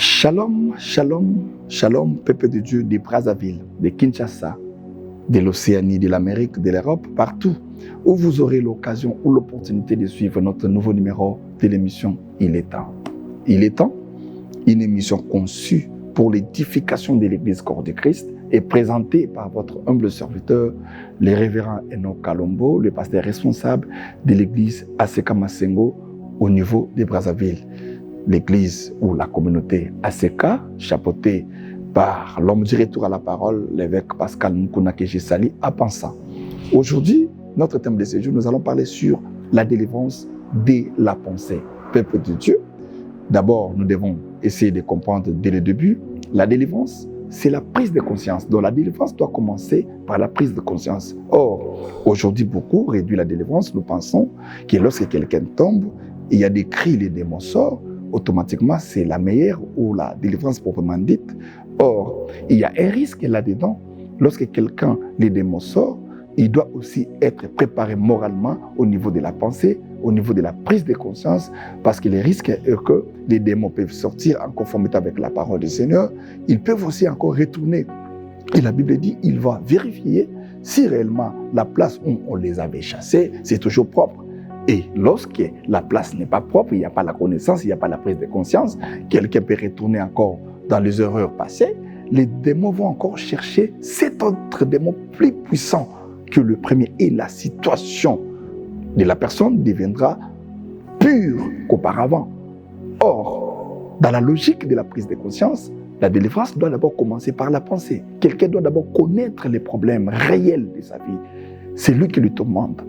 Shalom, shalom, shalom, peuple de Dieu de Brazzaville, de Kinshasa, de l'Océanie, de l'Amérique, de l'Europe, partout où vous aurez l'occasion ou l'opportunité de suivre notre nouveau numéro de l'émission Il est temps. Il est temps, une émission conçue pour l'édification de l'Église corps de Christ et présentée par votre humble serviteur, le révérend Enoch Kalombo, le pasteur responsable de l'Église ACK Masengo au niveau de Brazzaville. L'église ou la communauté ACK, chapeautée par l'homme du retour à la parole, l'évêque Pascal Nkuna Sali à Pansa. Aujourd'hui, notre thème de ce jour, nous allons parler sur la délivrance de la pensée. Peuple de Dieu, d'abord, nous devons essayer de comprendre dès le début, la délivrance, c'est la prise de conscience. Donc la délivrance doit commencer par la prise de conscience. Or, aujourd'hui, beaucoup réduisent la délivrance. Nous pensons que lorsque quelqu'un tombe, il y a des cris, les démons sortent, automatiquement, c'est la meilleure ou la délivrance proprement dite. Or, il y a un risque là-dedans. Lorsque quelqu'un, les démons sortent, il doit aussi être préparé moralement au niveau de la pensée, au niveau de la prise de conscience, parce que le risque est que les démons peuvent sortir en conformité avec la parole du Seigneur. Ils peuvent aussi encore retourner. Et la Bible dit, il va vérifier si réellement la place où on les avait chassés, c'est toujours propre. Et lorsque la place n'est pas propre, il n'y a pas la connaissance, il n'y a pas la prise de conscience, quelqu'un peut retourner encore dans les erreurs passées, les démons vont encore chercher cet autre démon plus puissant que le premier. Et la situation de la personne deviendra pure qu'auparavant. Or, dans la logique de la prise de conscience, la délivrance doit d'abord commencer par la pensée. Quelqu'un doit d'abord connaître les problèmes réels de sa vie. C'est lui qui lui tourmente.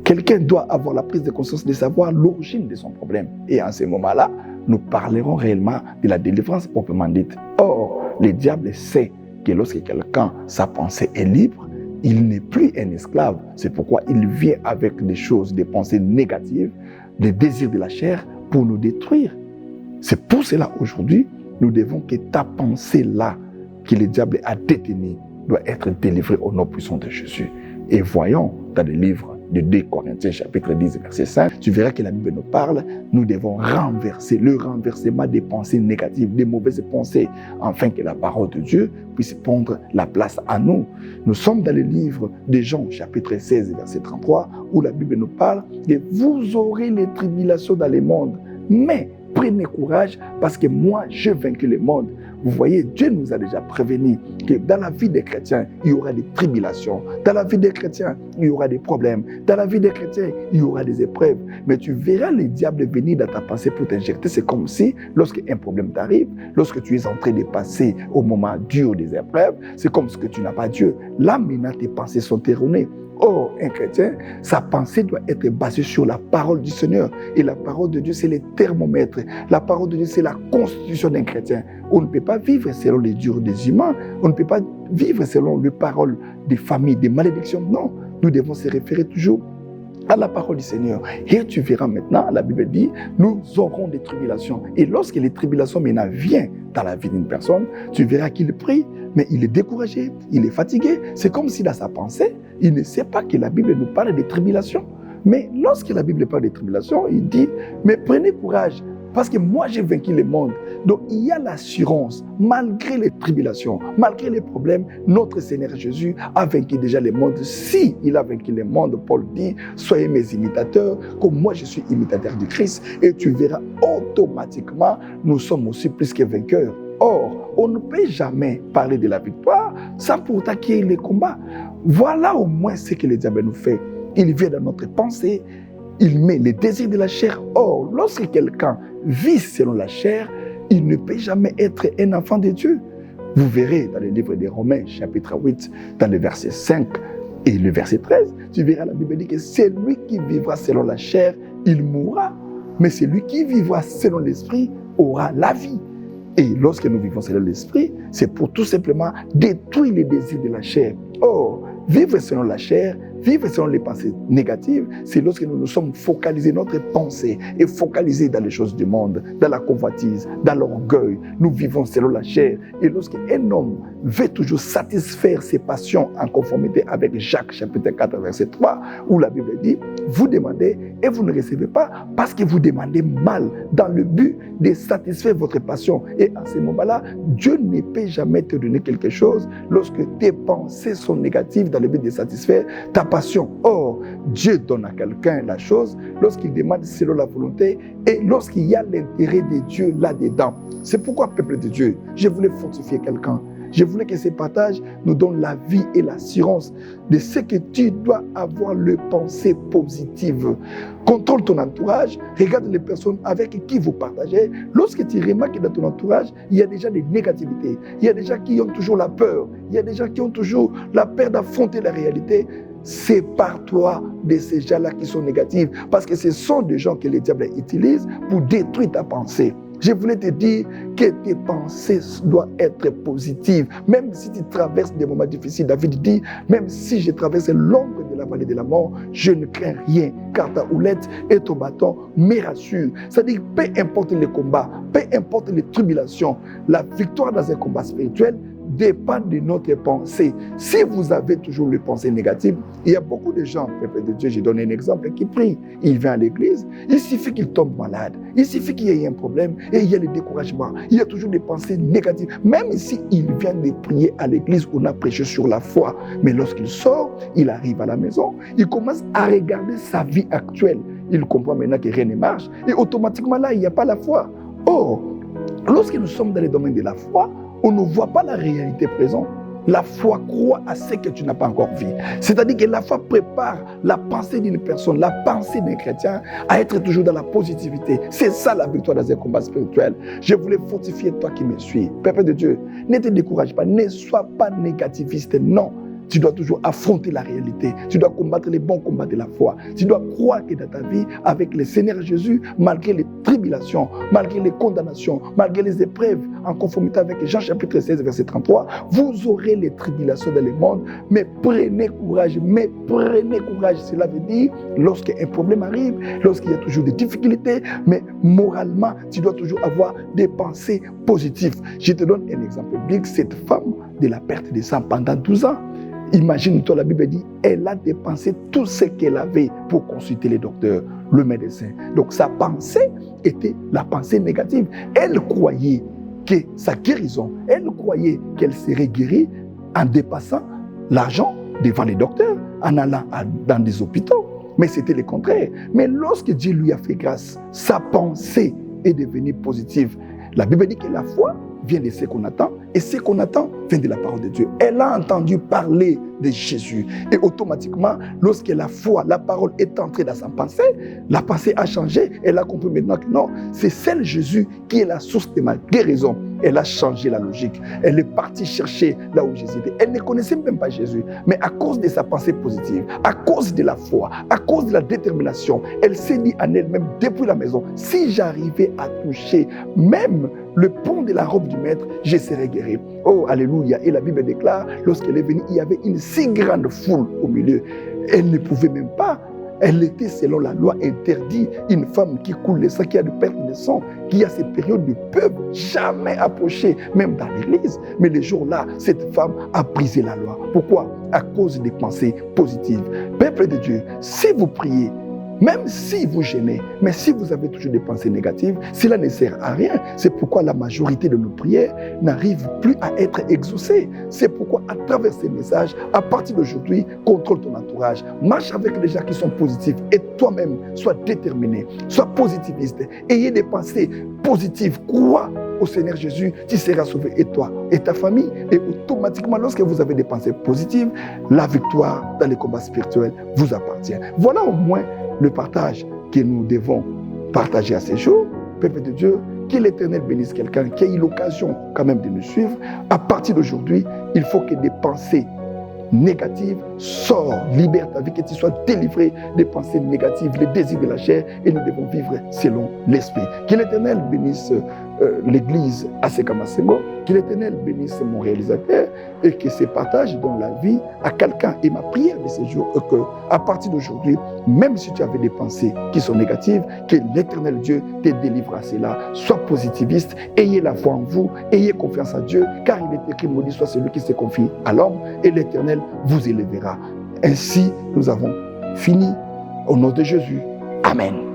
Quelqu'un doit avoir la prise de conscience de savoir l'origine de son problème. Et en ce moment-là, nous parlerons réellement de la délivrance proprement dite. Or, le diable sait que lorsque quelqu'un, sa pensée est libre, il n'est plus un esclave. C'est pourquoi il vient avec des choses, des pensées négatives, des désirs de la chair pour nous détruire. C'est pour cela aujourd'hui, nous devons que ta pensée-là, que le diable a détenue, doit être délivrée au nom puissant de Jésus. Et voyons dans le livre de 2 Corinthiens chapitre 10 verset 5, tu verras que la Bible nous parle, nous devons renverser le renversement des pensées négatives, des mauvaises pensées, afin que la parole de Dieu puisse prendre la place à nous. Nous sommes dans le livre de Jean chapitre 16 verset 33, où la Bible nous parle que vous aurez les tribulations dans le monde, mais prenez courage parce que moi, j'ai vaincu le monde. Vous voyez, Dieu nous a déjà prévenu que dans la vie des chrétiens, il y aura des tribulations. Dans la vie des chrétiens, il y aura des problèmes. Dans la vie des chrétiens, il y aura des épreuves. Mais tu verras le diable venir dans ta pensée pour t'injecter. C'est comme si, lorsqu'un problème t'arrive, lorsque tu es en train de passer au moment dur des épreuves, c'est comme si tu n'as pas Dieu. Là, maintenant, tes pensées sont erronées. Or, un chrétien, sa pensée doit être basée sur la parole du Seigneur. Et la parole de Dieu, c'est le thermomètre. La parole de Dieu, c'est la constitution d'un chrétien. On ne peut pas vivre selon les durs des humains. On ne peut pas vivre selon les paroles des familles, des malédictions. Non, nous devons se référer toujours à la parole du Seigneur. Et tu verras maintenant, la Bible dit, nous aurons des tribulations. Et lorsque les tribulations maintenant viennent dans la vie d'une personne, tu verras qu'il prie, mais il est découragé, il est fatigué. C'est comme si dans sa pensée, il ne sait pas que la Bible nous parle des tribulations. Mais lorsque la Bible parle des tribulations, il dit, mais prenez courage, parce que moi j'ai vaincu le monde. Donc il y a l'assurance, malgré les tribulations, malgré les problèmes, notre Seigneur Jésus a vaincu déjà le monde. Si il a vaincu le monde, Paul dit, soyez mes imitateurs, comme moi je suis imitateur du Christ, et tu verras automatiquement, nous sommes aussi plus que vainqueurs. Or, on ne peut jamais parler de la victoire sans pourtant qu'il y ait les combats. Voilà au moins ce que le diable nous fait. Il vient dans notre pensée, il met les désirs de la chair. Or, lorsque quelqu'un vit selon la chair, il ne peut jamais être un enfant de Dieu. Vous verrez dans le livre des Romains, chapitre 8, dans le verset 5 et le verset 13, tu verras la Bible dit que celui qui vivra selon la chair, il mourra. Mais celui qui vivra selon l'esprit aura la vie. Et lorsque nous vivons selon l'esprit, c'est pour tout simplement détruire les désirs de la chair. Or, vivre selon la chair Vivre selon les pensées négatives, c'est lorsque nous nous sommes focalisés, notre pensée est focalisée dans les choses du monde, dans la convoitise, dans l'orgueil. Nous vivons selon la chair. Et lorsqu'un homme veut toujours satisfaire ses passions en conformité avec Jacques chapitre 4 verset 3, où la Bible dit, vous demandez et vous ne recevez pas parce que vous demandez mal dans le but de satisfaire votre passion. Et à ce moment-là, Dieu ne peut jamais te donner quelque chose lorsque tes pensées sont négatives dans le but de satisfaire ta passion. Or, Dieu donne à quelqu'un la chose lorsqu'il demande selon la volonté et lorsqu'il y a l'intérêt de Dieu là-dedans. C'est pourquoi, peuple de Dieu, je voulais fortifier quelqu'un. Je voulais que ces partages nous donnent la vie et l'assurance de ce que tu dois avoir le pensée positive. Contrôle ton entourage, regarde les personnes avec qui vous partagez. Lorsque tu remarques que dans ton entourage, il y a déjà des négativités, il y a des gens qui ont toujours la peur, il y a des gens qui ont toujours la peur d'affronter la réalité, sépare-toi de ces gens-là qui sont négatifs parce que ce sont des gens que le diable utilise pour détruire ta pensée. Je voulais te dire que tes pensées doivent être positives. Même si tu traverses des moments difficiles, David dit, même si je traverse l'ombre de la vallée de la mort, je ne crains rien, car ta houlette et ton bâton me rassurent. C'est-à-dire, peu importe les combats, peu importe les tribulations, la victoire dans un combat spirituel dépend de notre pensée. Si vous avez toujours les pensées négatives, il y a beaucoup de gens, peuple de Dieu, je donne un exemple, qui prient. Il vient à l'église, il suffit qu'il tombe malade, il suffit qu'il y ait un problème et il y a le découragement. Il y a toujours des pensées négatives. Même si il vient de prier à l'église, on a prêché sur la foi. Mais lorsqu'il sort, il arrive à la maison, il commence à regarder sa vie actuelle. Il comprend maintenant que rien ne marche et automatiquement là, il n'y a pas la foi. Or, lorsque nous sommes dans le domaine de la foi, on ne voit pas la réalité présente. La foi croit à ce que tu n'as pas encore vu. C'est-à-dire que la foi prépare la pensée d'une personne, la pensée d'un chrétien à être toujours dans la positivité. C'est ça la victoire dans un combat spirituel. Je voulais fortifier toi qui me suis. Peuple de Dieu, ne te décourage pas, ne sois pas négativiste, non. Tu dois toujours affronter la réalité. Tu dois combattre les bons combats de la foi. Tu dois croire que dans ta vie, avec le Seigneur Jésus, malgré les tribulations, malgré les condamnations, malgré les épreuves, en conformité avec Jean chapitre 16, verset 33, vous aurez les tribulations dans le monde, mais prenez courage, Cela veut dire, lorsqu'un problème arrive, lorsqu'il y a toujours des difficultés, mais moralement, tu dois toujours avoir des pensées positives. Je te donne un exemple biblique, cette femme de la perte de sang pendant 12 ans. Imagine-toi, la Bible dit, elle a dépensé tout ce qu'elle avait pour consulter les docteurs, le médecin. Donc sa pensée était la pensée négative. Elle croyait que sa guérison, elle croyait qu'elle serait guérie en dépassant l'argent devant les docteurs, en allant dans des hôpitaux. Mais c'était le contraire. Mais lorsque Dieu lui a fait grâce, sa pensée est devenue positive. La Bible dit que la foi vient de ce qu'on attend, et ce qu'on attend vient de la parole de Dieu. Elle a entendu parler de Jésus, et automatiquement, lorsque la foi, la parole est entrée dans sa pensée, la pensée a changé. Elle a compris maintenant que non, c'est celle Jésus qui est la source de ma guérison. Elle a changé la logique. Elle est partie chercher là où Jésus était. Elle ne connaissait même pas Jésus, mais à cause de sa pensée positive, à cause de la foi, à cause de la détermination, elle s'est dit en elle-même depuis la maison, si j'arrivais à toucher même le pont de la robe du maître, je serai guéri. Oh, alléluia. Et la Bible déclare, lorsqu'elle est venue, il y avait une si grande foule au milieu. Elle ne pouvait même pas. Elle était, selon la loi, interdit. Une femme qui coule le sang, qui a de perte de sang, qui a ces périodes ne peuvent jamais approcher, même dans l'église. Mais le jour-là, cette femme a brisé la loi. Pourquoi? À cause des pensées positives. Peuple de Dieu, si vous priez, même si vous gênez, mais si vous avez toujours des pensées négatives, cela ne sert à rien. C'est pourquoi la majorité de nos prières n'arrivent plus à être exaucées. C'est pourquoi à travers ces messages, à partir d'aujourd'hui, contrôle ton entourage, marche avec les gens qui sont positifs et toi-même, sois déterminé, sois positiviste, ayez des pensées positives, crois au Seigneur Jésus, tu seras sauvé, et toi et ta famille. Et automatiquement, lorsque vous avez des pensées positives, la victoire dans les combats spirituels vous appartient. Voilà au moins le partage que nous devons partager à ces jours. Peuple de Dieu, que l'Éternel bénisse quelqu'un qui a eu l'occasion quand même de nous suivre. À partir d'aujourd'hui, il faut que des pensées négatives sortent, libère ta vie, que tu sois délivré des pensées négatives, les désirs de la chair, et nous devons vivre selon l'Esprit. Que l'Éternel bénisse l'église Aseka-Masengo, que l'Éternel bénisse mon réalisateur et que se partage dans la vie à quelqu'un. Et ma prière de ce jour est qu'à partir d'aujourd'hui, même si tu avais des pensées qui sont négatives, que l'Éternel Dieu te délivre à cela. Sois positiviste, ayez la foi en vous, ayez confiance en Dieu, car il est écrit, maudit soit celui qui se confie à l'homme, et l'Éternel vous élèvera. Ainsi, nous avons fini. Au nom de Jésus. Amen.